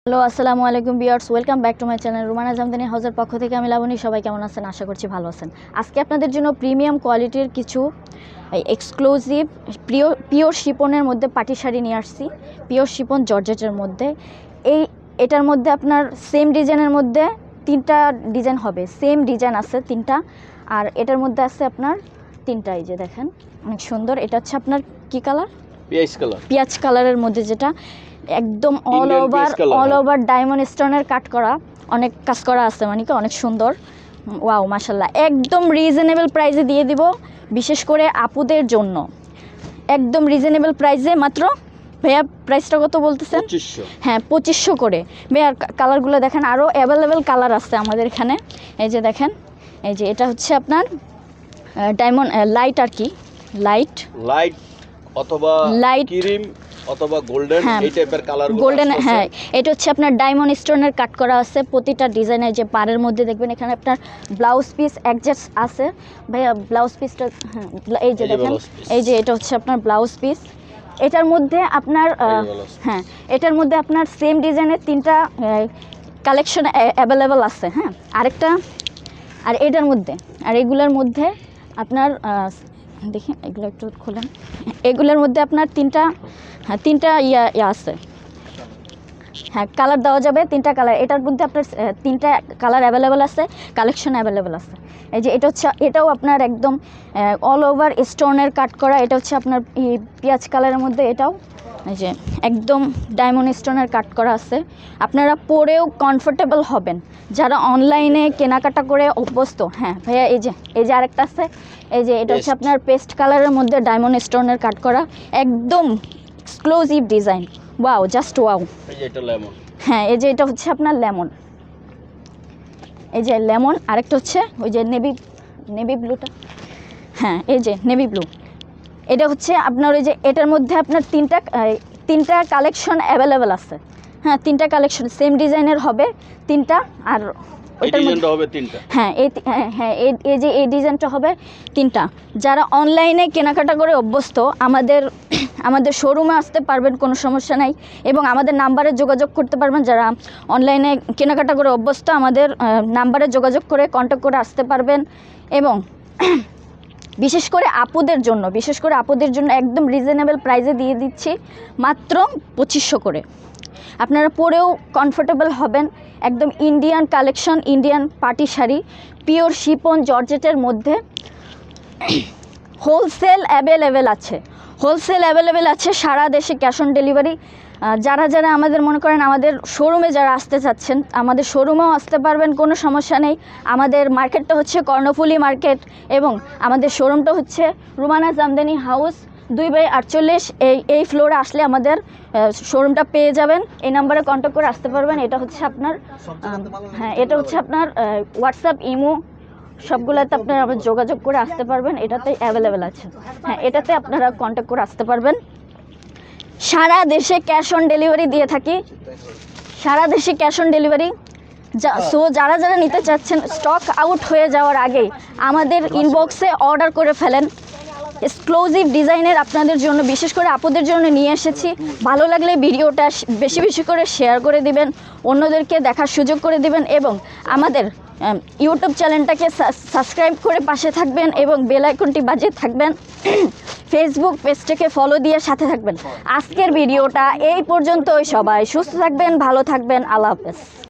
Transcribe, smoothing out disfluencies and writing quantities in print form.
Hello আসসালামু আলাইকুম viewers, welcome back to my channel Rumana Jamdani হাউসের পক্ষ থেকে আমি লাবণী। সবাই কেমন আছেন? আশা করছি ভালো আছেন। আজকে আপনাদের জন্য প্রিমিয়াম কোয়ালিটির কিছু এক্সক্লুসিভ পিওর শিপনের মধ্যে পাটি শাড়ি নিয়ে আসছি। পিওর শিপন জর্জেটের মধ্যে এটার মধ্যে আপনার সেম ডিজাইনের মধ্যে তিনটা ডিজাইন হবে, সেম ডিজাইন আছে তিনটা, আর এটার মধ্যে আছে আপনার তিনটা। এই যে দেখেন অনেক সুন্দর। এটা হচ্ছে আপনার কি কালার? পেঁয়াজ কালারের মধ্যে, যেটা একদম অল ওভার ডায়মন্ড স্টোনের কাট করা, অনেক কাজ করা আছে, মানে কি অনেক সুন্দর। ওয়াও মাশাল্লাহ, একদম রিজনেবল প্রাইসে দিয়ে দিব, বিশেষ করে আপুদের জন্য একদম রিজনেবল প্রাইসে। মাত্র ভাইয়া প্রাইসটা কত বলতেছেন? 2500। হ্যাঁ 2500 করে। ভাইয়া কালারগুলো দেখেন, আরও অ্যাভেলেবেল কালার আছে আমাদের এখানে। এই যে দেখেন, এই যে এটা হচ্ছে আপনার ডায়মন্ড লাইট, আর কি লাইট অথবা ক্রিম অথবা গোল্ডেন, এই টাইপের কালার গোল্ডেন। হ্যাঁ, এটা হচ্ছে আপনার ডায়মন্ড স্টোনের কাট করা আছে প্রতিটা ডিজাইনের। যে পাড়ের মধ্যে দেখবেন এখানে আপনার ব্লাউজ পিস অ্যাডজাস্ট আছে। ভাইয়া ব্লাউজ পিসটা, হ্যাঁ এই যে দেখেন, এই যে এটা হচ্ছে আপনার ব্লাউজ পিস। এটার মধ্যে আপনার হ্যাঁ, এটার মধ্যে আপনার সেম ডিজাইনের তিনটা কালেকশন অ্যাভেলেবেল আছে। হ্যাঁ, আরেকটা আর এটার মধ্যে, আর এগুলোর মধ্যে আপনার দেখি এগুলো একটু খোলেন। এগুলোর মধ্যে আপনার তিনটা ইয়া আছে। হ্যাঁ, কালার দেওয়া যাবে, তিনটা কালার। এটার মধ্যে আপনার তিনটা কালার অ্যাভেলেবেল আছে, কালেকশন অ্যাভেলেবেল আছে। এই যে এটা হচ্ছে, এটাও আপনার একদম অল ওভার স্টোনের কাট করা। এটা হচ্ছে আপনার পেঁয়াজ কালারের মধ্যে, এটাও এই যে একদম ডায়মন্ড স্টোনের কাট করা আছে। আপনারা পরেও কমফোর্টেবল হবেন যারা অনলাইনে কেনাকাটা করে অভ্যস্ত। হ্যাঁ ভাইয়া, এই যে আরেকটা আছে। এই যে এটা হচ্ছে আপনার পেস্ট কালারের মধ্যে ডায়মন্ড স্টোনের কাট করা, একদম exclusive design. Wow, just wow. এই যে এটা লেমন। হ্যাঁ, এই যে এটা হচ্ছে আপনার লেমন, এই যে লেমন। আরেকটা হচ্ছে ওই যে নেভি ব্লুটা। হ্যাঁ, এই যে নেভি ব্লু। এটা হচ্ছে আপনার ওই যে এটার মধ্যে আপনার তিনটা কালেকশন অ্যাভেলেবেল আছে। হ্যাঁ, তিনটা কালেকশন সেম ডিজাইনের হবে তিনটা, আর ওইটার মধ্যে হবে তিনটা। হ্যাঁ এই যে এই ডিজাইনটা হবে তিনটা। যারা অনলাইনে কেনাকাটা করে অভ্যস্ত, আমাদের শোরুমে আসতে পারবেন, কোনো সমস্যা নাই, এবং আমাদের নাম্বারে যোগাযোগ করতে পারবেন। যারা অনলাইনে কেনাকাটা করে অভ্যস্ত, আমাদের নাম্বারে যোগাযোগ করে কন্ট্যাক্ট করে আসতে পারবেন। এবং বিশেষ করে আপুদের জন্য একদম রিজনেবল প্রাইসে দিয়ে দিচ্ছি, মাত্র 2500 করে। আপনারা পরেও কমফোর্টেবল হবেন। একদম Indian collection, Indian party sari, pure Shipon জর্জেটের মধ্যে। হোলসেল অ্যাভেলেবেল আছে, সারা দেশে ক্যাশ অন ডেলিভারি। যারা আমাদের মনে করেন আমাদের শোরুমে যারা আসতে চাচ্ছেন, আমাদের শোরুমেও আসতে পারবেন, কোনো সমস্যা নেই। আমাদের মার্কেটটা হচ্ছে কর্ণফুলী মার্কেট, এবং আমাদের শোরুমটা হচ্ছে রুমানা জামদানি হাউস 2/48। এই ফ্লোরে আসলে আমাদের শোরুমটা পেয়ে যাবেন। এই নাম্বারে কন্ট্যাক্ট করে আসতে পারবেন। এটা হচ্ছে আপনার এটা হচ্ছে আপনার হোয়াটসঅ্যাপ, ইমো সবগুলোতে আপনারা যোগাযোগ করে আসতে পারবেন। এটাতে অ্যাভেলেবেল আছে। হ্যাঁ, এটাতে আপনারা কন্ট্যাক্ট করে আসতে পারবেন। সারা দেশে ক্যাশ অন ডেলিভারি দিয়ে থাকি, সারা দেশে ক্যাশ অন ডেলিভারি। সো যারা নিতে চাচ্ছেন, স্টক আউট হয়ে যাওয়ার আগে আমাদের ইনবক্সে অর্ডার করে ফেলেন। এক্সক্লুসিভ ডিজাইনের আপনাদের জন্য, বিশেষ করে আপুদের জন্য নিয়ে এসেছি। ভালো লাগলে ভিডিওটা বেশি করে শেয়ার করে দিবেন, অন্যদেরকে দেখার সুযোগ করে দিবেন, এবং আমাদের ইউটিউব চ্যানেলটাকে সাবস্ক্রাইব করে পাশে থাকবেন, এবং বেল আইকনটি বাজিয়ে থাকবেন। ফেসবুক পেজটাকে ফলো দিয়ে সাথে থাকবেন। আজকের ভিডিওটা এই পর্যন্তই। সবাই সুস্থ থাকবেন, ভালো থাকবেন। আল্লাহ হাফেজ।